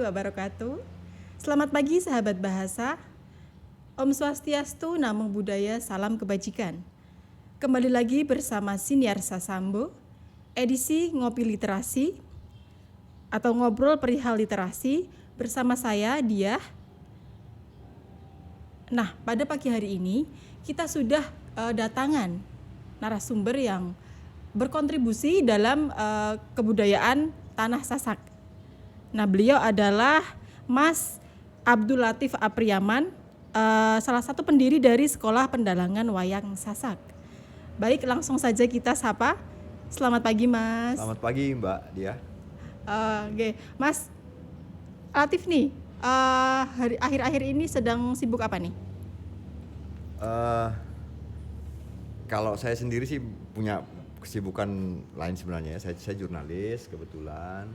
wabarakatuh. Selamat pagi sahabat bahasa. Om Swastiastu, Namo Buddhaya, salam kebajikan. Kembali lagi bersama Siniar Sasambo, edisi Ngopi Literasi atau Ngobrol Perihal Literasi bersama saya, Diah. Nah, pada pagi hari ini kita sudah datangan narasumber yang berkontribusi dalam kebudayaan Tanah Sasak. Nah, beliau adalah Mas Abdul Latif Apriyaman, salah satu pendiri dari Sekolah Pendalangan Wayang Sasak. Baik, langsung saja kita sapa. Selamat pagi, Mas. Selamat pagi, Mbak Dia. Oke, Mas Latif nih, akhir-akhir ini sedang sibuk apa nih? Kalau saya sendiri sih punya kesibukan lain sebenarnya. Saya jurnalis kebetulan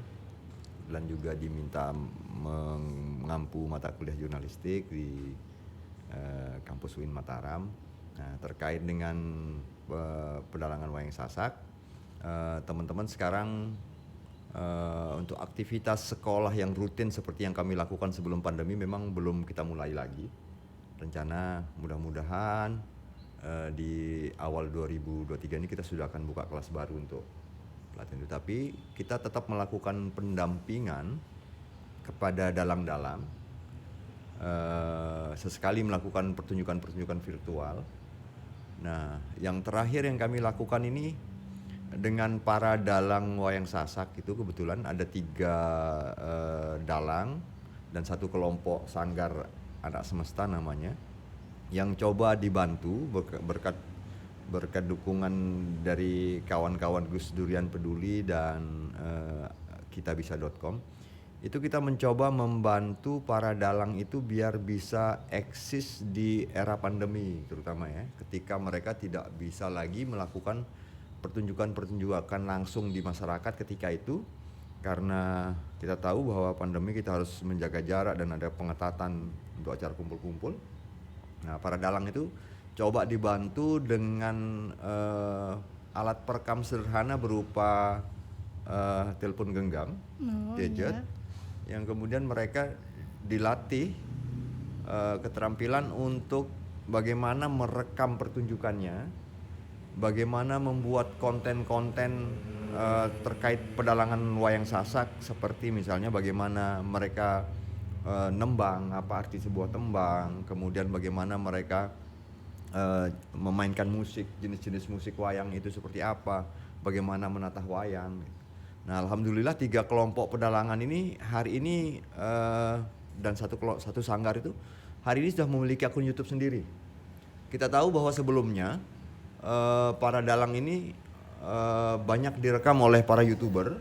dan juga diminta mengampu mata kuliah jurnalistik di kampus UIN Mataram. Nah, terkait dengan pendalangan wayang sasak, teman-teman sekarang untuk aktivitas sekolah yang rutin seperti yang kami lakukan sebelum pandemi memang belum kita mulai lagi. Rencana mudah-mudahan di awal 2023 ini kita sudah akan buka kelas baru untuk pelatihan itu. Tapi kita tetap melakukan pendampingan kepada dalang-dalang, sesekali melakukan pertunjukan-pertunjukan virtual. Nah, yang terakhir yang kami lakukan ini dengan para dalang wayang sasak itu kebetulan ada 3 dalang dan 1 kelompok sanggar anak semesta namanya, yang coba dibantu berkat dukungan dari kawan-kawan Gus Durian Peduli dan kitabisa.com. Itu kita mencoba membantu para dalang itu biar bisa eksis di era pandemi, terutama ya, ketika mereka tidak bisa lagi melakukan pertunjukan langsung di masyarakat ketika itu, karena kita tahu bahwa pandemi kita harus menjaga jarak dan ada pengetatan untuk acara kumpul-kumpul. Nah, para dalang itu coba dibantu dengan alat perekam sederhana berupa telepon genggam, gadget, yang kemudian mereka dilatih keterampilan untuk bagaimana merekam pertunjukannya, bagaimana membuat konten-konten terkait pedalangan wayang sasak, seperti misalnya bagaimana mereka nembang, apa arti sebuah tembang, kemudian bagaimana mereka memainkan musik, jenis-jenis musik wayang itu seperti apa, bagaimana menatah wayang. Nah, alhamdulillah 3 kelompok pedalangan ini hari ini dan satu sanggar itu hari ini sudah memiliki akun YouTube sendiri. Kita tahu bahwa sebelumnya para dalang ini banyak direkam oleh para youtuber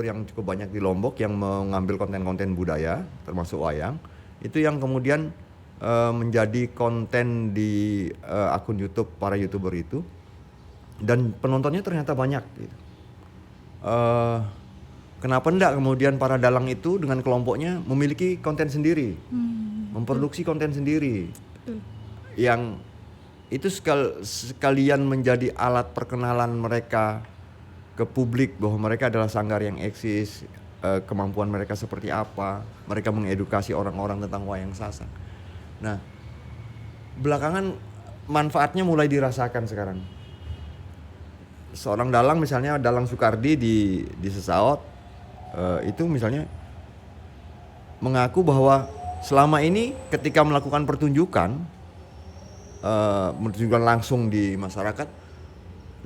yang cukup banyak di Lombok yang mengambil konten-konten budaya termasuk wayang, itu yang kemudian menjadi konten di akun YouTube para youtuber itu, dan penontonnya ternyata banyak gitu. Kenapa enggak kemudian para dalang itu dengan kelompoknya memiliki konten sendiri, memproduksi konten sendiri, yang itu sekalian menjadi alat perkenalan mereka ke publik bahwa mereka adalah sanggar yang eksis, kemampuan mereka seperti apa, mereka mengedukasi orang-orang tentang wayang sasak. Nah, belakangan manfaatnya mulai dirasakan sekarang. Seorang dalang, misalnya Dalang Soekardi di Sesaut, itu misalnya mengaku bahwa selama ini ketika melakukan pertunjukan langsung di masyarakat,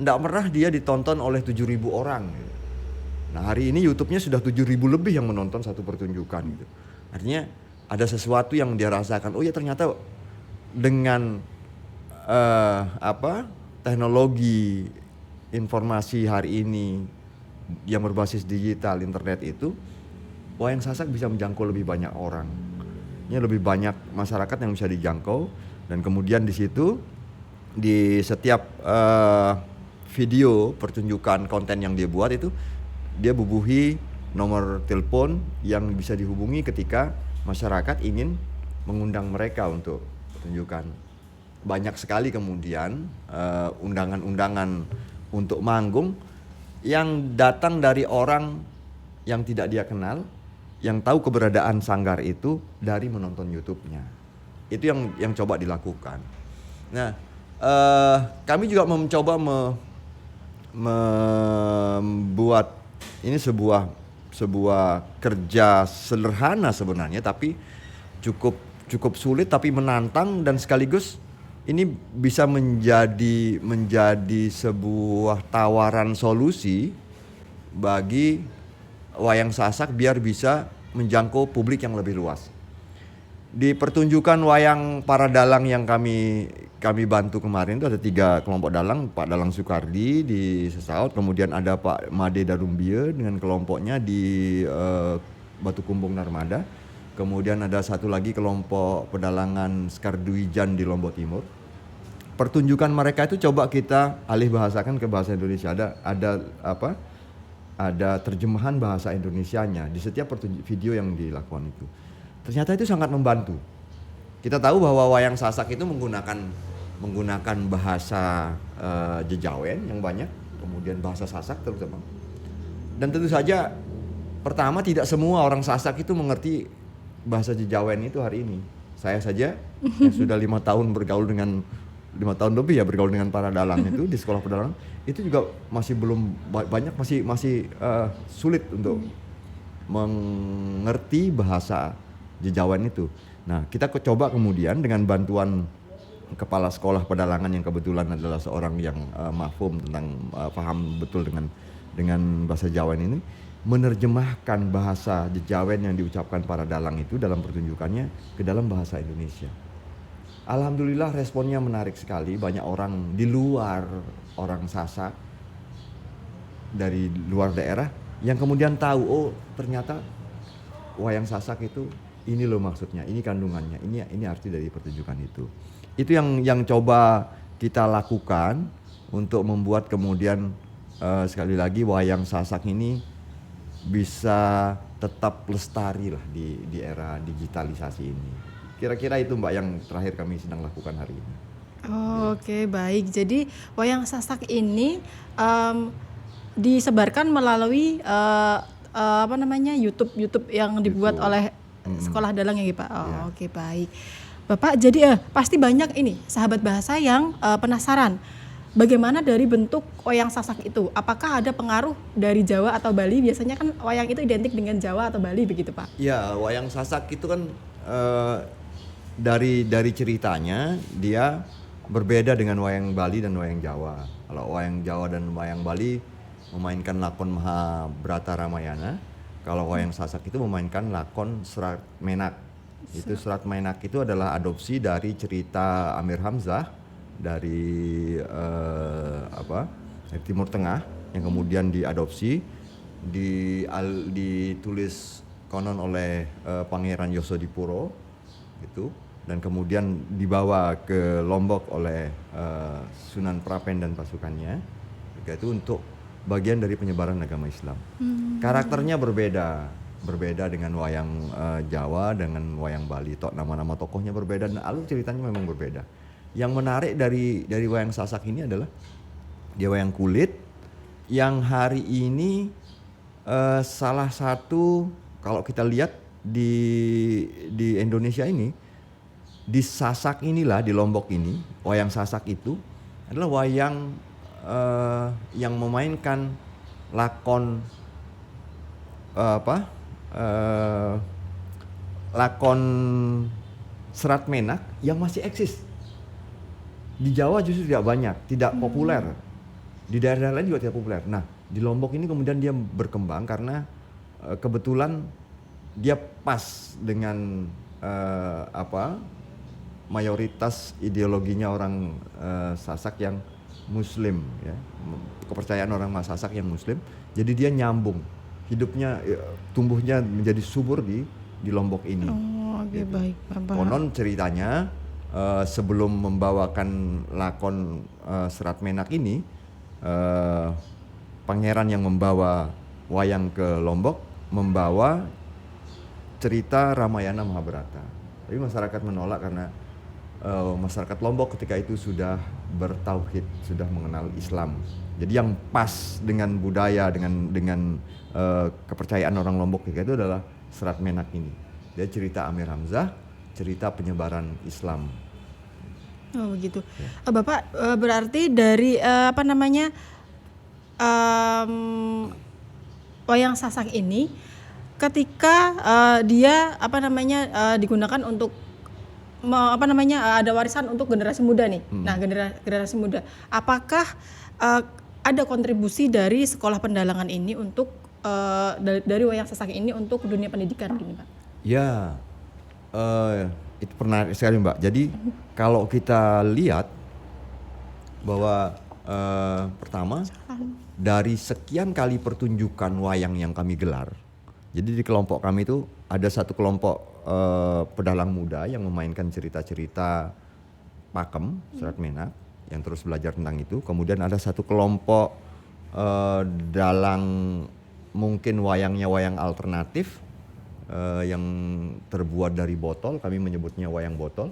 tidak pernah dia ditonton oleh 7.000 orang. Nah, hari ini YouTube-nya sudah 7.000 lebih yang menonton satu pertunjukan gitu. Artinya ada sesuatu yang dia rasakan. Oh ya, ternyata dengan teknologi informasi hari ini yang berbasis digital, internet itu, wayang sasak bisa menjangkau lebih banyak orang. Ini lebih banyak masyarakat yang bisa dijangkau, dan kemudian di situ di setiap video pertunjukan konten yang dia buat itu, dia bubuhi nomor telepon yang bisa dihubungi ketika masyarakat ingin mengundang mereka untuk pertunjukan. Banyak sekali kemudian undangan-undangan untuk manggung yang datang dari orang yang tidak dia kenal, yang tahu keberadaan Sanggar itu dari menonton YouTube-nya. Itu yang coba dilakukan. Nah, kami juga mencoba membuat ini sebuah kerja sederhana sebenarnya, tapi cukup sulit tapi menantang, dan sekaligus ini bisa menjadi sebuah tawaran solusi bagi wayang sasak biar bisa menjangkau publik yang lebih luas. Di pertunjukan wayang para dalang yang kami bantu kemarin itu ada 3 kelompok dalang. Pak Dalang Soekardi di Sesaut, kemudian ada Pak Made Darumbie dengan kelompoknya di Batu Kumbung Narmada, kemudian ada satu lagi kelompok pedalangan Skarduijan di Lombok Timur. Pertunjukan mereka itu coba kita alih bahasakan ke bahasa Indonesia. Ada terjemahan bahasa Indonesianya di setiap video yang dilakukan itu. Ternyata itu sangat membantu. Kita tahu bahwa wayang sasak itu menggunakan bahasa Jejawen yang banyak, kemudian bahasa Sasak terutama. Dan tentu saja pertama tidak semua orang Sasak itu mengerti bahasa Jejawen itu hari ini. Saya saja yang sudah 5 tahun bergaul dengan 5 tahun lebih ya bergaul dengan para dalang itu di sekolah pedalang, itu juga masih belum banyak, masih sulit untuk mengerti bahasa Jejawen itu. Nah, kita coba kemudian dengan bantuan kepala sekolah pedalangan yang kebetulan adalah seorang yang mafhum tentang paham betul dengan bahasa Jawen ini, menerjemahkan bahasa Jejawen yang diucapkan para dalang itu dalam pertunjukannya ke dalam bahasa Indonesia. Alhamdulillah responnya menarik sekali. Banyak orang di luar orang Sasak, dari luar daerah, yang kemudian tahu, oh ternyata wayang Sasak itu ini loh maksudnya, ini kandungannya, ini arti dari pertunjukan itu. Itu yang coba kita lakukan untuk membuat kemudian sekali lagi wayang Sasak ini bisa tetap lestari lah di era digitalisasi ini. Kira-kira itu Mbak yang terakhir kami sedang lakukan hari ini. Oke, baik. Jadi wayang Sasak ini disebarkan melalui YouTube yang dibuat oleh sekolah dalang ya Pak. Oke, baik. Bapak, jadi pasti banyak ini sahabat bahasa yang penasaran bagaimana dari bentuk wayang Sasak itu. Apakah ada pengaruh dari Jawa atau Bali? Biasanya kan wayang itu identik dengan Jawa atau Bali begitu Pak? Ya, wayang Sasak itu kan dari ceritanya dia berbeda dengan wayang Bali dan wayang Jawa. Kalau wayang Jawa dan wayang Bali memainkan lakon Mahabharata Ramayana, kalau wayang Sasak itu memainkan lakon Serat Menak. Itu Serat Menak itu adalah adopsi dari cerita Amir Hamzah dari dari Timur Tengah yang kemudian diadopsi, ditulis konon oleh Pangeran Yosodipuro gitu, dan kemudian dibawa ke Lombok oleh Sunan Prapen dan pasukannya, itu untuk bagian dari penyebaran agama Islam. Karakternya berbeda dengan wayang Jawa dengan wayang Bali. Nama-nama tokohnya berbeda dan alur ceritanya memang berbeda. Yang menarik dari wayang Sasak ini adalah dia wayang kulit yang hari ini salah satu, kalau kita lihat di Indonesia ini, di Sasak inilah, di Lombok ini, wayang Sasak itu adalah wayang yang memainkan lakon lakon Serat Menak yang masih eksis. Di Jawa justru tidak banyak, tidak populer. Di daerah lain juga tidak populer. Nah, di Lombok ini kemudian dia berkembang karena kebetulan dia pas dengan mayoritas ideologinya orang Sasak yang Muslim, ya, kepercayaan orang Sasak yang Muslim. Jadi dia nyambung, hidupnya tumbuhnya menjadi subur di Lombok ini. Oke, baik. Konon ceritanya sebelum membawakan lakon Serat Menak ini, pangeran yang membawa wayang ke Lombok membawa cerita Ramayana Mahabharata. Tapi masyarakat menolak karena masyarakat Lombok ketika itu sudah bertauhid, sudah mengenal Islam. Jadi yang pas dengan budaya, dengan kepercayaan orang Lombok ketika itu adalah Serat Menak ini. Dia cerita Amir Hamzah, cerita penyebaran Islam. Oh begitu. Ya. Bapak berarti dari wayang sasak ini ketika dia digunakan untuk ada warisan untuk generasi muda nih. Nah, generasi muda. Apakah ada kontribusi dari sekolah pendalangan ini untuk dari wayang sasak ini untuk dunia pendidikan gini, Pak? Ya, itu pernah sekali Mbak. Jadi kalau kita lihat bahwa pertama dari sekian kali pertunjukan wayang yang kami gelar, jadi di kelompok kami itu ada satu kelompok pedalang muda yang memainkan cerita-cerita pakem Serat Menak yang terus belajar tentang itu. Kemudian ada satu kelompok dalang mungkin wayangnya wayang alternatif yang terbuat dari botol, kami menyebutnya wayang botol.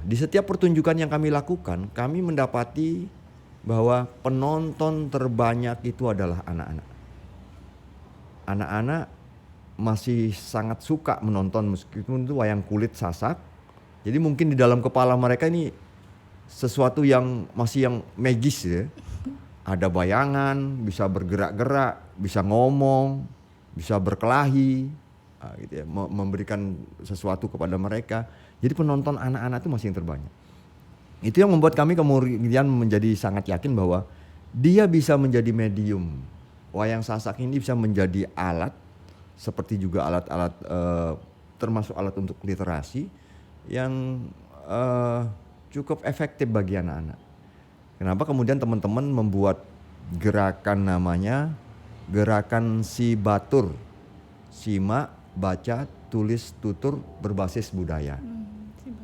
Di setiap pertunjukan yang kami lakukan, kami mendapati bahwa penonton terbanyak itu adalah anak-anak. Anak-anak masih sangat suka menonton meskipun itu wayang kulit sasak. Jadi mungkin di dalam kepala mereka ini sesuatu yang masih yang magis ya. Ada bayangan, bisa bergerak-gerak, bisa ngomong, bisa berkelahi, gitu ya, memberikan sesuatu kepada mereka. Jadi penonton anak-anak itu masih yang terbanyak. Itu yang membuat kami kemudian menjadi sangat yakin bahwa dia bisa menjadi medium. Wayang sasak ini bisa menjadi alat, seperti juga alat-alat termasuk alat untuk literasi yang cukup efektif bagi anak-anak. Kenapa kemudian teman-teman membuat gerakan namanya gerakan si batur, simak, baca, tulis, tutur berbasis budaya.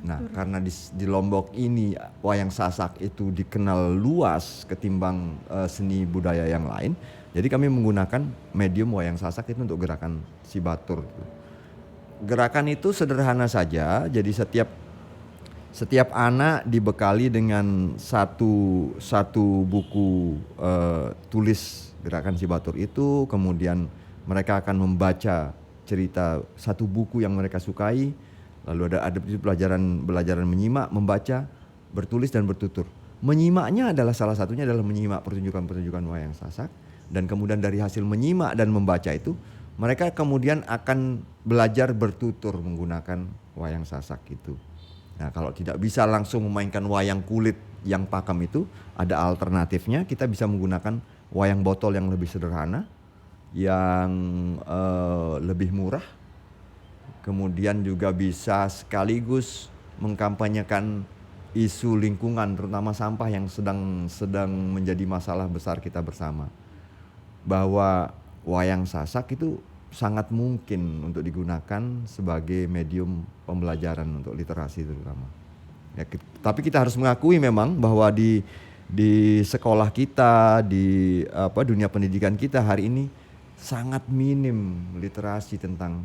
Nah, karena di Lombok ini wayang sasak itu dikenal luas ketimbang seni budaya yang lain, jadi kami menggunakan medium wayang sasak itu untuk gerakan si batur. Gerakan itu sederhana saja, jadi setiap anak dibekali dengan satu buku tulis gerakan si batur itu, kemudian mereka akan membaca cerita satu buku yang mereka sukai, lalu ada pelajaran menyimak, membaca, bertulis dan bertutur. Menyimaknya adalah salah satunya adalah menyimak pertunjukan-pertunjukan wayang sasak, dan kemudian dari hasil menyimak dan membaca itu mereka kemudian akan belajar bertutur menggunakan wayang sasak itu. Nah, kalau tidak bisa langsung memainkan wayang kulit yang pakem itu, ada alternatifnya, kita bisa menggunakan wayang botol yang lebih sederhana, yang lebih murah, kemudian juga bisa sekaligus mengkampanyekan isu lingkungan, terutama sampah yang sedang menjadi masalah besar kita bersama. Bahwa wayang sasak itu sangat mungkin untuk digunakan sebagai medium pembelajaran untuk literasi terutama. Ya, tapi kita harus mengakui memang bahwa di sekolah kita, di dunia pendidikan kita hari ini sangat minim literasi tentang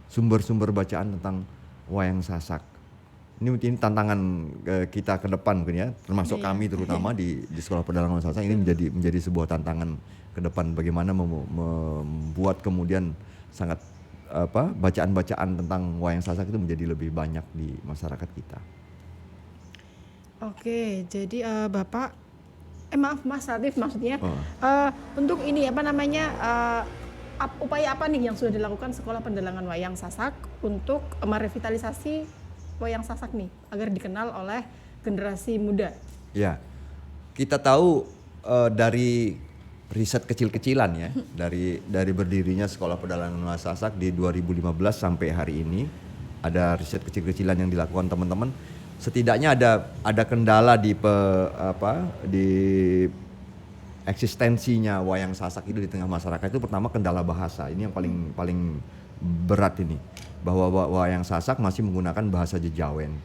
sumber-sumber bacaan tentang wayang sasak. Ini tantangan kita ke depan mungkin ya, termasuk kami terutama di sekolah pendalangan wayang sasak ini menjadi sebuah tantangan ke depan, bagaimana membuat kemudian sangat bacaan-bacaan tentang wayang sasak itu menjadi lebih banyak di masyarakat kita. Oke, jadi Bapak maaf Mas Latif, maksudnya untuk ini upaya apa nih yang sudah dilakukan Sekolah Pendalangan Wayang Sasak untuk merevitalisasi wayang sasak nih agar dikenal oleh generasi muda? Ya, kita tahu dari riset kecil-kecilan ya, dari berdirinya Sekolah Pendalangan Wayang Sasak di 2015 sampai hari ini, ada riset kecil-kecilan yang dilakukan teman-teman. Setidaknya ada kendala di eksistensinya wayang sasak itu di tengah masyarakat. Itu pertama kendala bahasa, ini yang paling berat ini, bahwa wayang sasak masih menggunakan bahasa Jejawen,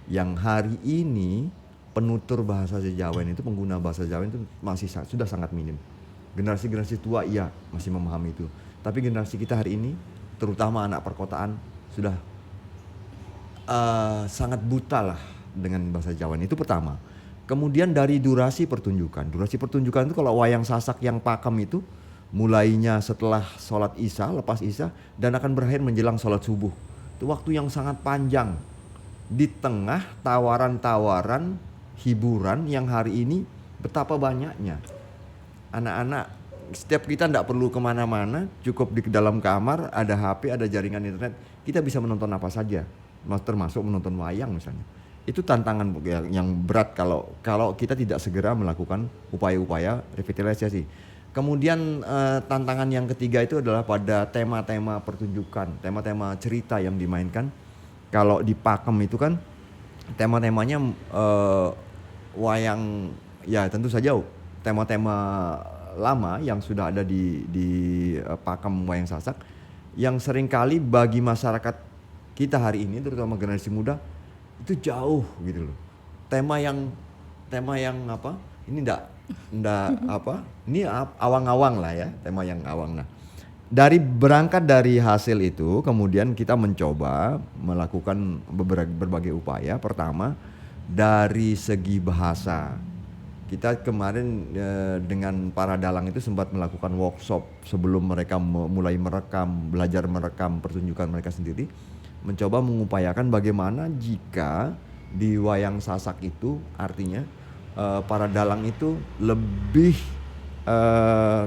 yang hari ini penutur bahasa Jejawen itu, pengguna bahasa Jejawen itu masih sudah sangat minim. Generasi tua iya masih memahami itu, tapi generasi kita hari ini terutama anak perkotaan sudah sangat buta lah dengan bahasa Jawa. Itu pertama. Kemudian dari durasi pertunjukan itu kalau wayang sasak yang pakem itu mulainya setelah sholat isya, lepas isya, dan akan berakhir menjelang sholat subuh. Itu waktu yang sangat panjang di tengah tawaran-tawaran hiburan yang hari ini betapa banyaknya. Anak-anak, setiap kita tidak perlu kemana-mana, cukup di dalam kamar, ada HP, ada jaringan internet, kita bisa menonton apa saja, termasuk menonton wayang misalnya. Itu tantangan yang berat kalau kita tidak segera melakukan upaya-upaya revitalisasi. Kemudian tantangan yang ketiga itu adalah pada tema-tema pertunjukan, tema-tema cerita yang dimainkan. Kalau di Pakem itu kan tema-temanya wayang, ya tentu saja tema-tema lama yang sudah ada di Pakem Wayang Sasak, yang seringkali bagi masyarakat kita hari ini, terutama generasi muda, itu jauh gitu loh. Tema yang apa? Ini enggak apa? Ini awang-awang lah ya, tema yang awang. Nah, berangkat dari hasil itu, kemudian kita mencoba melakukan berbagai upaya. Pertama, dari segi bahasa. Kita kemarin dengan para dalang itu sempat melakukan workshop sebelum mereka mulai belajar merekam pertunjukan mereka sendiri. Mencoba mengupayakan bagaimana jika di wayang sasak itu, artinya para dalang itu lebih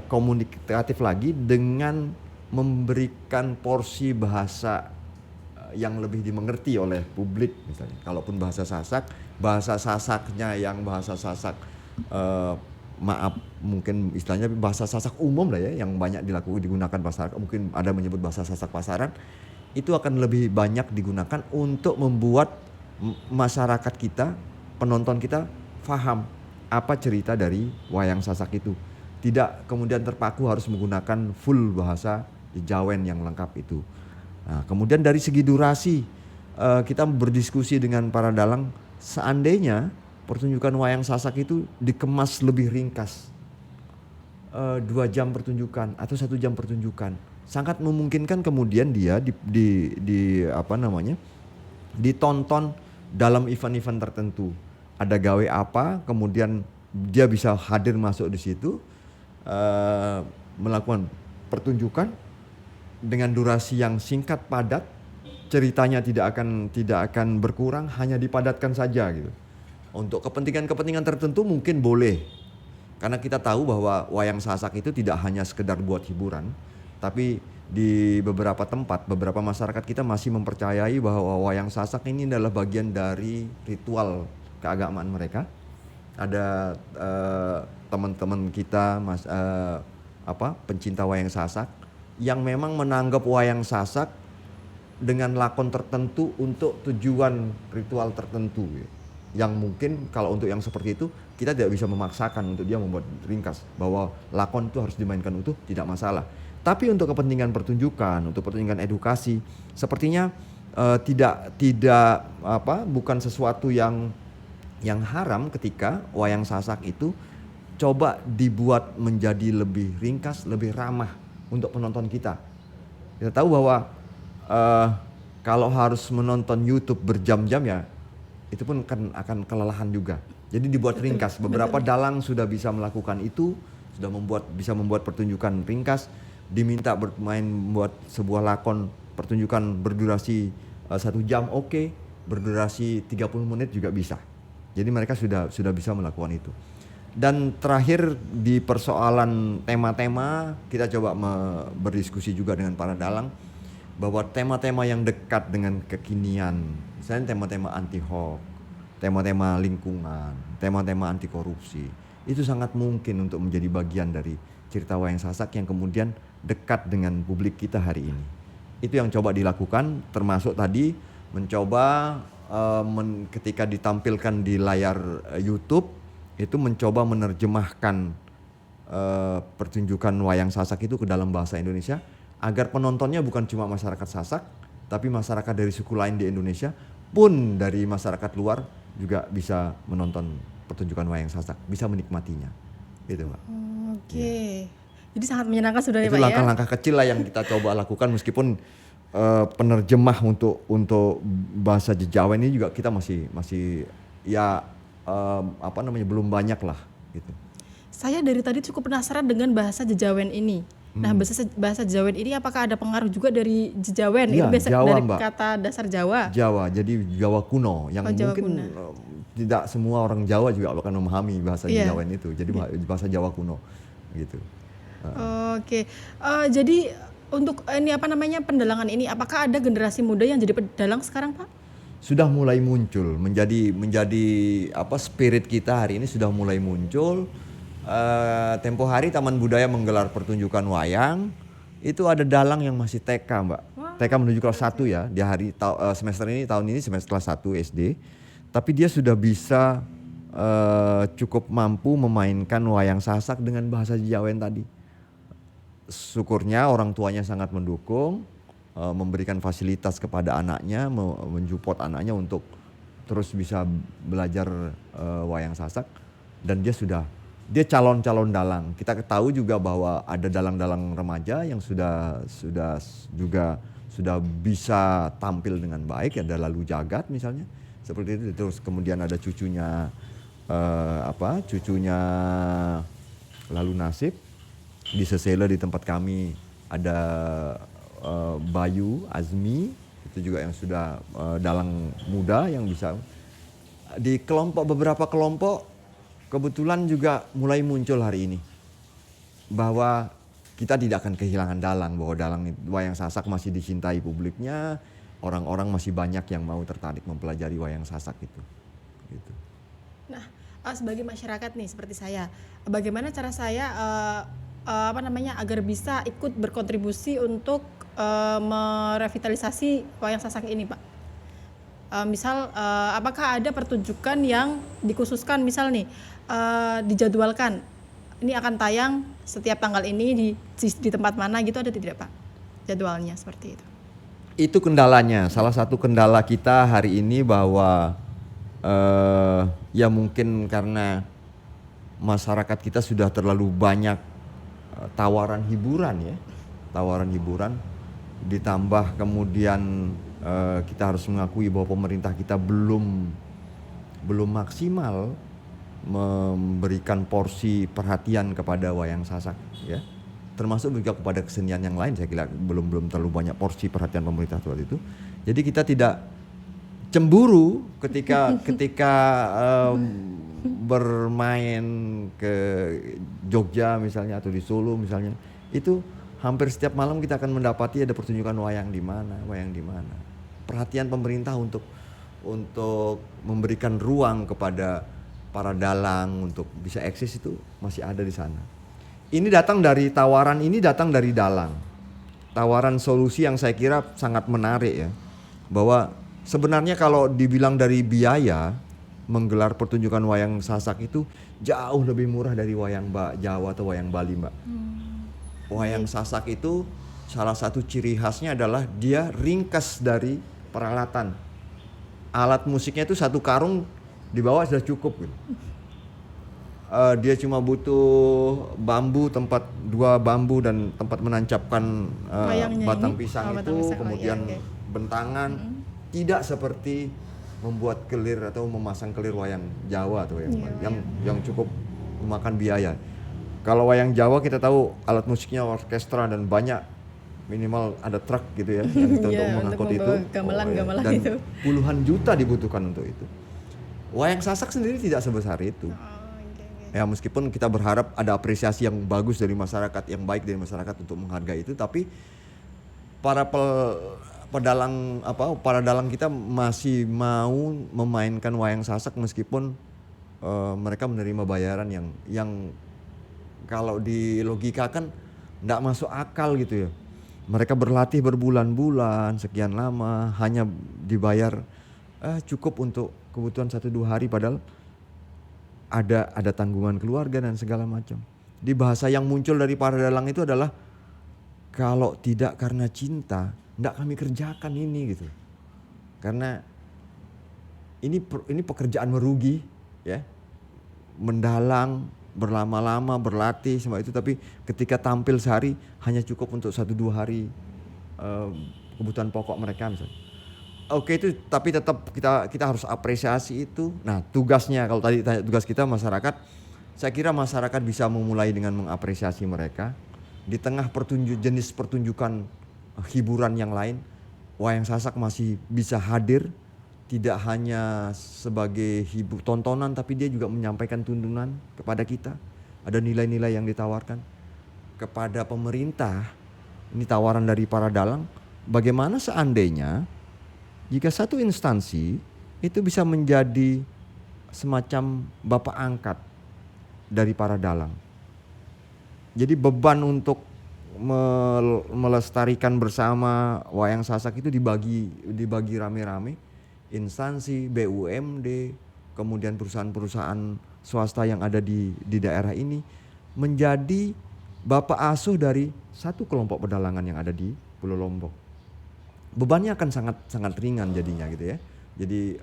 komunikatif lagi dengan memberikan porsi bahasa yang lebih dimengerti oleh publik misalnya. Kalaupun bahasa sasaknya yang bahasa sasak maaf mungkin istilahnya bahasa sasak umum lah ya, yang banyak digunakan masyarakat, mungkin ada menyebut bahasa sasak pasaran, itu akan lebih banyak digunakan untuk membuat masyarakat kita, penonton kita paham apa cerita dari wayang sasak itu. Tidak kemudian terpaku harus menggunakan full bahasa Jawen yang lengkap itu. Nah, kemudian dari segi durasi kita berdiskusi dengan para dalang, seandainya pertunjukan wayang sasak itu dikemas lebih ringkas, 2 jam pertunjukan atau 1 jam pertunjukan, sangat memungkinkan kemudian dia ditonton dalam event-event tertentu. Ada gawe apa, kemudian dia bisa hadir masuk di situ, melakukan pertunjukan dengan durasi yang singkat, padat, ceritanya tidak akan berkurang, hanya dipadatkan saja gitu. Untuk kepentingan tertentu mungkin boleh, karena kita tahu bahwa wayang sasak itu tidak hanya sekedar buat hiburan, tapi di beberapa tempat, beberapa masyarakat kita masih mempercayai bahwa wayang sasak ini adalah bagian dari ritual keagamaan mereka. Ada teman-teman kita pencinta wayang sasak yang memang menganggap wayang sasak dengan lakon tertentu untuk tujuan ritual tertentu, yang mungkin kalau untuk yang seperti itu kita tidak bisa memaksakan untuk dia membuat ringkas bahwa lakon itu harus dimainkan utuh, tidak masalah. Tapi untuk kepentingan pertunjukan, untuk kepentingan edukasi, sepertinya bukan sesuatu yang haram ketika wayang sasak itu coba dibuat menjadi lebih ringkas, lebih ramah untuk penonton kita. Kita tahu bahwa kalau harus menonton YouTube berjam-jam ya, itu pun akan kelelahan juga. Jadi dibuat ringkas. Beberapa dalang sudah bisa melakukan itu, sudah bisa membuat pertunjukan ringkas. Diminta membuat sebuah lakon pertunjukan berdurasi 1 jam, oke. Berdurasi 30 menit juga bisa. Jadi mereka sudah bisa melakukan itu. Dan terakhir di persoalan tema-tema, kita coba berdiskusi juga dengan para dalang bahwa tema-tema yang dekat dengan kekinian, misalnya tema-tema anti hoax, tema-tema lingkungan, tema-tema anti korupsi, itu sangat mungkin untuk menjadi bagian dari cerita wayang sasak yang kemudian dekat dengan publik kita hari ini. Itu yang coba dilakukan, termasuk tadi mencoba ketika ditampilkan di layar YouTube itu mencoba menerjemahkan pertunjukan wayang sasak itu ke dalam bahasa Indonesia agar penontonnya bukan cuma masyarakat Sasak, tapi masyarakat dari suku lain di Indonesia pun dari masyarakat luar juga bisa menonton pertunjukan wayang Sasak, bisa menikmatinya, gitu Pak. Oke. Jadi sangat menyenangkan sudah ya Pak ya. Itu langkah-langkah kecil lah yang kita coba lakukan, meskipun penerjemah untuk bahasa Jawa ini juga kita masih belum banyak lah gitu. Saya dari tadi cukup penasaran dengan bahasa Jejawen ini. Nah, bahasa Jejawen ini apakah ada pengaruh juga dari Jejawen? Iya, Itu biasa Jawa, dari Mbak. kata dasar Jawa. Jawa, jadi Jawa kuno yang Oh, Jawa mungkin kuno. tidak semua orang Jawa juga akan memahami bahasa Iya. Jawa itu. Jadi bahasa Jawa kuno gitu. Oke. Jadi untuk ini apa namanya pendalangan ini, apakah ada generasi muda yang jadi pedalang sekarang, Pak? Sudah mulai muncul menjadi apa spirit kita hari ini sudah mulai muncul. Tempo hari Taman Budaya menggelar pertunjukan wayang. Itu ada dalang yang masih TK, Mbak. TK menuju kelas 1 ya. Di hari semester ini tahun ini semester kelas 1 SD. Tapi dia sudah bisa cukup mampu memainkan wayang sasak dengan bahasa Jawen tadi. Syukurnya orang tuanya sangat mendukung, memberikan fasilitas kepada anaknya, mensupport anaknya untuk terus bisa belajar wayang sasak, dan dia calon-calon dalang. Kita tahu juga bahwa ada dalang-dalang remaja yang sudah bisa tampil dengan baik, ada Lalu Jagat misalnya seperti itu. Terus kemudian ada cucunya Lalu Nasib di Sesele di tempat kami ada Bayu Azmi, itu juga yang sudah dalang muda yang bisa di beberapa kelompok kebetulan juga mulai muncul hari ini bahwa kita tidak akan kehilangan dalang, bahwa wayang sasak masih dicintai publiknya, orang-orang masih banyak yang mau tertarik mempelajari wayang sasak itu gitu. Nah, sebagai masyarakat nih seperti saya, bagaimana cara saya agar bisa ikut berkontribusi untuk merevitalisasi wayang sasak ini, Pak? Misal apakah ada pertunjukan yang dikhususkan, misal nih dijadwalkan ini akan tayang setiap tanggal ini di tempat mana gitu, ada tidak, Pak, jadwalnya seperti itu? Itu kendalanya, salah satu kendala kita hari ini bahwa ya mungkin karena masyarakat kita sudah terlalu banyak tawaran hiburan, ditambah kemudian kita harus mengakui bahwa pemerintah kita belum maksimal memberikan porsi perhatian kepada wayang sasak, ya. Termasuk juga kepada kesenian yang lain, saya kira belum terlalu banyak porsi perhatian pemerintah soal itu. Jadi kita tidak cemburu ketika bermain ke Jogja misalnya atau di Solo misalnya, itu hampir setiap malam kita akan mendapati ada pertunjukan wayang di mana. Perhatian pemerintah untuk memberikan ruang kepada para dalang untuk bisa eksis itu masih ada di sana. Tawaran ini datang dari dalang. Tawaran solusi yang saya kira sangat menarik ya. Bahwa sebenarnya kalau dibilang dari biaya menggelar pertunjukan wayang sasak itu jauh lebih murah dari wayang Jawa atau wayang Bali, Mbak. Wayang sasak itu salah satu ciri khasnya adalah dia ringkas dari peralatan. Alat musiknya itu satu karung dibawa sudah cukup gitu. Dia cuma butuh dua bambu dan tempat menancapkan batang pisang kemudian bentangan. Tidak seperti membuat kelir atau memasang kelir wayang Jawa atau yang cukup memakan biaya. Kalau wayang Jawa kita tahu alat musiknya orkestra dan banyak, minimal ada truk gitu ya yang untuk mengangkut itu. Gamelan dan itu. Puluhan juta dibutuhkan untuk itu. Wayang sasak sendiri tidak sebesar itu. Ya meskipun kita berharap ada apresiasi yang bagus dari masyarakat, yang baik dari masyarakat untuk menghargai itu, tapi para dalang kita masih mau memainkan wayang sasak meskipun mereka menerima bayaran yang kalau dilogikakan enggak masuk akal gitu ya. Mereka berlatih berbulan-bulan sekian lama hanya dibayar cukup untuk kebutuhan 1-2 hari, padahal ada tanggungan keluarga dan segala macam. Di bahasa yang muncul dari para dalang itu adalah kalau tidak karena cinta, enggak kami kerjakan ini gitu. Karena ini pekerjaan merugi ya. Mendalang, berlama-lama, berlatih semua itu, tapi ketika tampil sehari hanya cukup untuk 1-2 hari kebutuhan pokok mereka misalnya. Oke, itu tapi tetap kita harus apresiasi itu. Nah, tugasnya kalau tadi tanya tugas kita masyarakat saya kira masyarakat bisa memulai dengan mengapresiasi mereka. Di tengah jenis pertunjukan hiburan yang lain, wayang sasak masih bisa hadir, tidak hanya sebagai tontonan, tapi dia juga menyampaikan tuntunan kepada kita. Ada nilai-nilai yang ditawarkan kepada pemerintah. Ini tawaran dari para dalang, bagaimana seandainya jika satu instansi itu bisa menjadi semacam bapak angkat dari para dalang. Jadi beban untuk melestarikan bersama wayang sasak itu dibagi rame-rame, instansi, BUMD, kemudian perusahaan-perusahaan swasta yang ada di daerah ini menjadi bapak asuh dari satu kelompok pedalangan yang ada di Pulau Lombok. Bebannya akan sangat ringan jadinya gitu ya. Jadi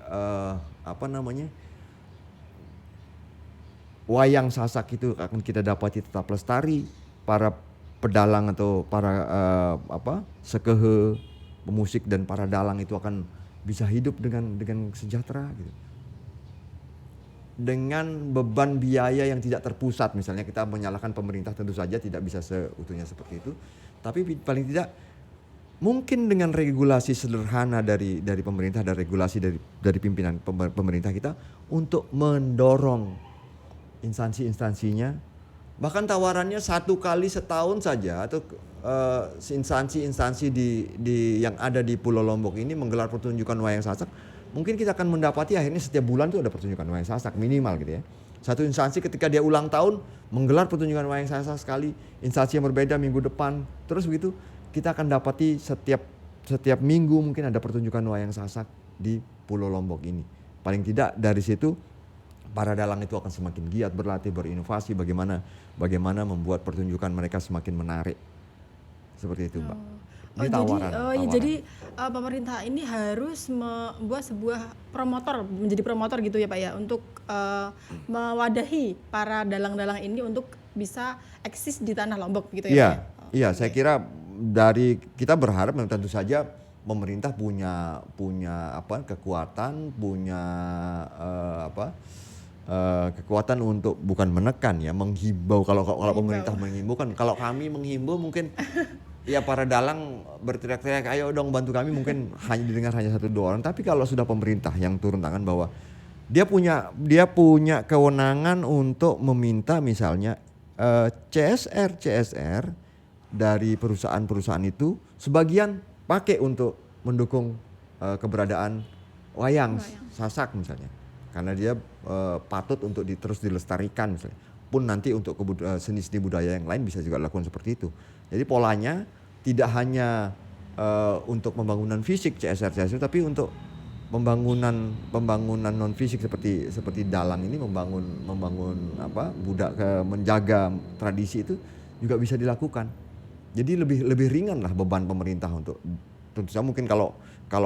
wayang sasak itu akan kita dapati tetap lestari, para pedalang atau para sekehe pemusik dan para dalang itu akan bisa hidup dengan sejahtera gitu. Dengan beban biaya yang tidak terpusat, misalnya kita menyalahkan pemerintah tentu saja tidak bisa seutuhnya seperti itu, tapi paling tidak mungkin dengan regulasi sederhana dari pemerintah dan regulasi dari pimpinan pemerintah kita untuk mendorong instansi-instansinya, bahkan tawarannya 1 kali setahun saja atau instansi-instansi di yang ada di Pulau Lombok ini menggelar pertunjukan wayang sasak, mungkin kita akan mendapati akhirnya setiap bulan tuh ada pertunjukan wayang sasak minimal gitu ya. Satu instansi ketika dia ulang tahun menggelar pertunjukan wayang sasak sekali, instansi yang berbeda minggu depan, terus begitu kita akan dapati setiap minggu mungkin ada pertunjukan wayang sasak di Pulau Lombok ini. Paling tidak dari situ para dalang itu akan semakin giat berlatih, berinovasi bagaimana membuat pertunjukan mereka semakin menarik. Seperti itu, Mbak. Ini tawaran. Jadi pemerintah ini harus membuat sebuah menjadi promotor gitu ya Pak ya, untuk mewadahi para dalang-dalang ini untuk bisa eksis di tanah Lombok gitu ya Pak ya? Iya, saya kira kita berharap tentu saja pemerintah punya kekuatan, punya kekuatan untuk bukan menekan ya, menghimbau. Kalau pemerintah menghimbau kan, kalau kami menghimbau mungkin ya para dalang berteriak-teriak ayo dong bantu kami, mungkin hanya didengar hanya 1-2 orang. Tapi kalau sudah pemerintah yang turun tangan bahwa dia punya kewenangan untuk meminta misalnya CSR dari perusahaan-perusahaan itu sebagian pakai untuk mendukung keberadaan wayang sasak misalnya, karena dia patut untuk terus dilestarikan misalnya. Pun nanti untuk seni-seni budaya yang lain bisa juga lakukan seperti itu. Jadi polanya tidak hanya untuk pembangunan fisik CSR, tapi untuk pembangunan non fisik seperti dalang ini membangun menjaga tradisi itu juga bisa dilakukan. Jadi lebih ringan lah beban pemerintah untuk, tentu saja mungkin kalau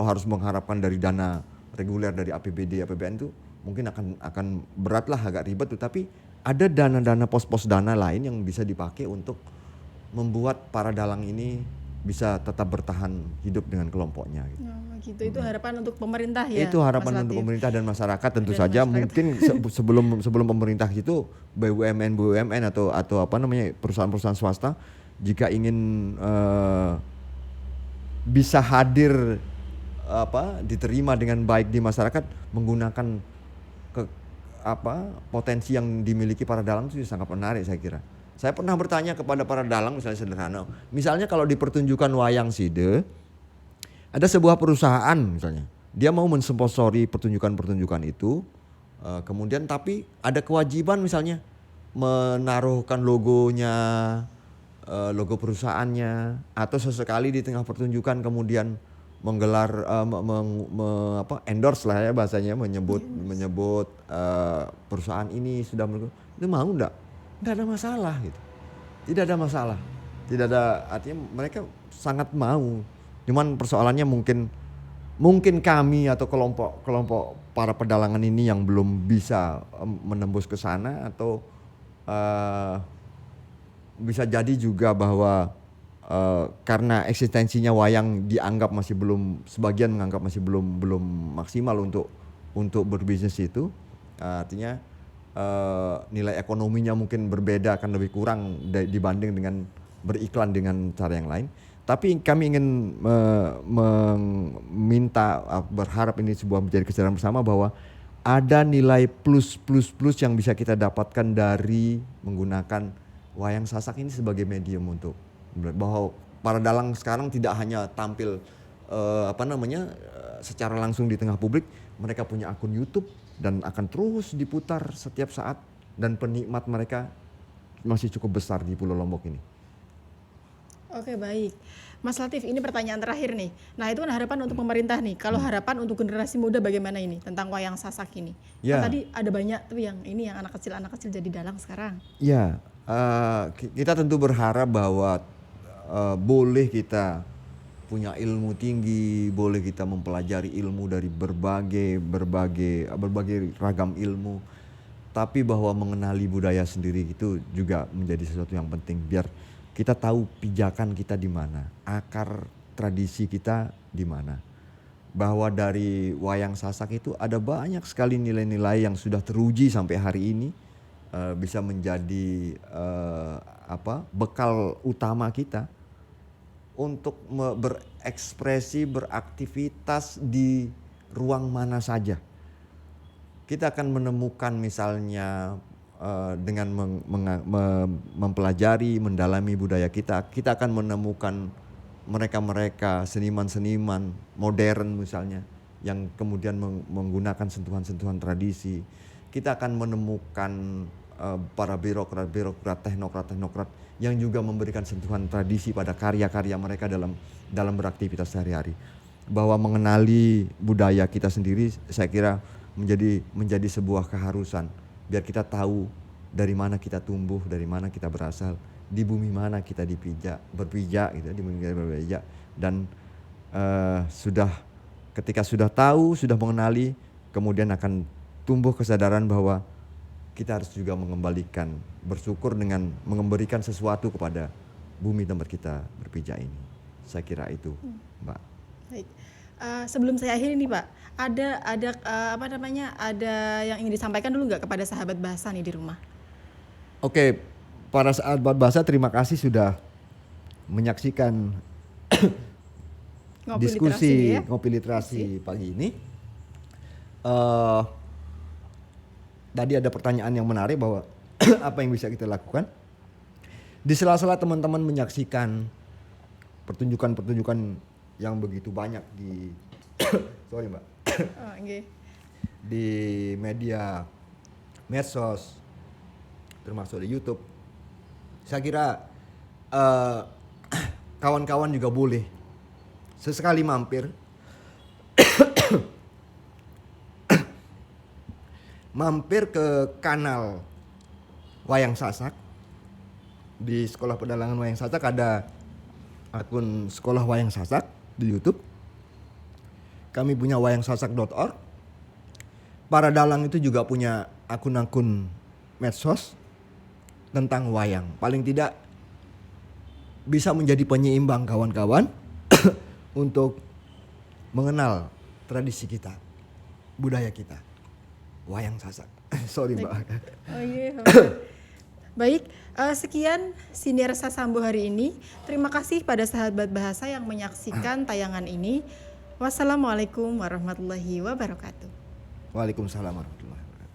harus mengharapkan dari dana reguler dari APBD APBN itu mungkin akan berat lah, agak ribet tuh, tapi ada dana pos-pos dana lain yang bisa dipakai untuk membuat para dalang ini bisa tetap bertahan hidup dengan kelompoknya gitu. Gitu. Itu harapan untuk pemerintah ya. Itu harapan untuk pemerintah dan masyarakat tentu saja. Mungkin sebelum pemerintah itu BUMN atau perusahaan-perusahaan swasta jika ingin bisa hadir diterima dengan baik di masyarakat menggunakan potensi yang dimiliki para dalang itu sangat menarik saya kira. Saya pernah bertanya kepada para dalang misalnya sederhana. Misalnya kalau di pertunjukan wayang side ada sebuah perusahaan misalnya, dia mau mensponsori pertunjukan itu, kemudian tapi ada kewajiban misalnya menaruhkan logonya, logo perusahaannya, atau sesekali di tengah pertunjukan kemudian menggelar endorse lah ya bahasanya, menyebut perusahaan ini sudah itu mau enggak ada masalah gitu. Tidak ada masalah. Tidak ada, artinya mereka sangat mau. Cuman persoalannya mungkin kami atau kelompok para pedalangan ini yang belum bisa menembus ke sana, atau bisa jadi juga bahwa karena eksistensinya wayang dianggap sebagian menganggap masih belum maksimal untuk berbisnis itu, artinya nilai ekonominya mungkin berbeda, akan lebih kurang dibanding dengan beriklan dengan cara yang lain. Tapi kami ingin meminta, berharap ini sebuah menjadi kesadaran bersama bahwa ada nilai plus yang bisa kita dapatkan dari menggunakan wayang sasak ini sebagai medium untuk bahwa para dalang sekarang tidak hanya tampil secara langsung di tengah publik, mereka punya akun YouTube dan akan terus diputar setiap saat dan penikmat mereka masih cukup besar di Pulau Lombok ini. Oke, baik. Mas Latif, ini pertanyaan terakhir nih. Nah, itu kan harapan untuk pemerintah nih. Kalau harapan untuk generasi muda bagaimana ini tentang wayang sasak ini? Ya. Kan tadi ada banyak tuh yang anak kecil jadi dalang sekarang. Ya, kita tentu berharap bahwa boleh kita punya ilmu tinggi, boleh kita mempelajari ilmu dari berbagai ragam ilmu. Tapi bahwa mengenali budaya sendiri itu juga menjadi sesuatu yang penting, biar kita tahu pijakan kita di mana, akar tradisi kita di mana. Bahwa dari wayang sasak itu ada banyak sekali nilai-nilai yang sudah teruji sampai hari ini, bisa menjadi bekal utama kita untuk berekspresi, beraktivitas di ruang mana saja. Kita akan menemukan misalnya dengan mempelajari, mendalami budaya kita akan menemukan mereka-mereka seniman-seniman modern misalnya yang kemudian menggunakan sentuhan-sentuhan tradisi. Kita akan menemukan para birokrat, teknokrat yang juga memberikan sentuhan tradisi pada karya-karya mereka dalam beraktivitas sehari-hari. Bahwa mengenali budaya kita sendiri saya kira menjadi sebuah keharusan, biar kita tahu dari mana kita tumbuh, dari mana kita berasal, di bumi mana kita berpijak gitu, di bumi kita berpijak. Dan ketika sudah tahu, sudah mengenali, kemudian akan tumbuh kesadaran bahwa kita harus juga mengembalikan, bersyukur dengan memberikan sesuatu kepada bumi tempat kita berpijak ini. Saya kira itu, Mbak. Baik. Sebelum saya akhiri nih, Pak, ada yang ingin disampaikan dulu nggak kepada sahabat bahasa nih di rumah? Oke, para sahabat bahasa, terima kasih sudah menyaksikan diskusi ngopi literasi pagi ini. Tadi ada pertanyaan yang menarik bahwa apa yang bisa kita lakukan. Di sela-sela teman-teman menyaksikan pertunjukan-pertunjukan yang begitu banyak di sorry Mbak. Di media medsos termasuk di YouTube. Saya kira kawan-kawan juga boleh sesekali mampir ke kanal Wayang Sasak. Di Sekolah Pedalangan Wayang Sasak ada akun Sekolah Wayang Sasak di YouTube. Kami punya wayangsasak.org. Para dalang itu juga punya akun-akun medsos tentang wayang. Paling tidak bisa menjadi penyeimbang kawan-kawan untuk mengenal tradisi kita, budaya kita. Wayang sasak. Sorry Mbak. Oh iya. Baik, sekian Siniar Sasambo hari ini. Terima kasih pada sahabat bahasa yang menyaksikan tayangan ini. Wassalamualaikum warahmatullahi wabarakatuh. Waalaikumsalam warahmatullahi wabarakatuh.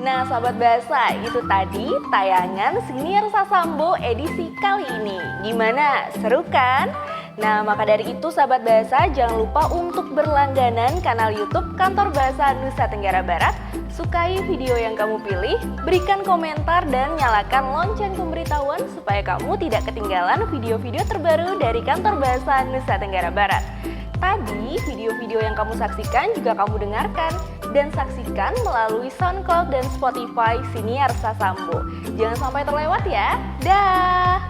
Nah sahabat bahasa, itu tadi tayangan Siniar Sasambo edisi kali ini. Gimana? Seru kan? Nah maka dari itu sahabat bahasa jangan lupa untuk berlangganan kanal YouTube Kantor Bahasa Nusa Tenggara Barat. Sukai video yang kamu pilih, berikan komentar dan nyalakan lonceng pemberitahuan supaya kamu tidak ketinggalan video-video terbaru dari Kantor Bahasa Nusa Tenggara Barat. Tadi video-video yang kamu saksikan juga kamu dengarkan dan saksikan melalui SoundCloud dan Spotify Siniar Sasambo. Jangan sampai terlewat ya. Dah.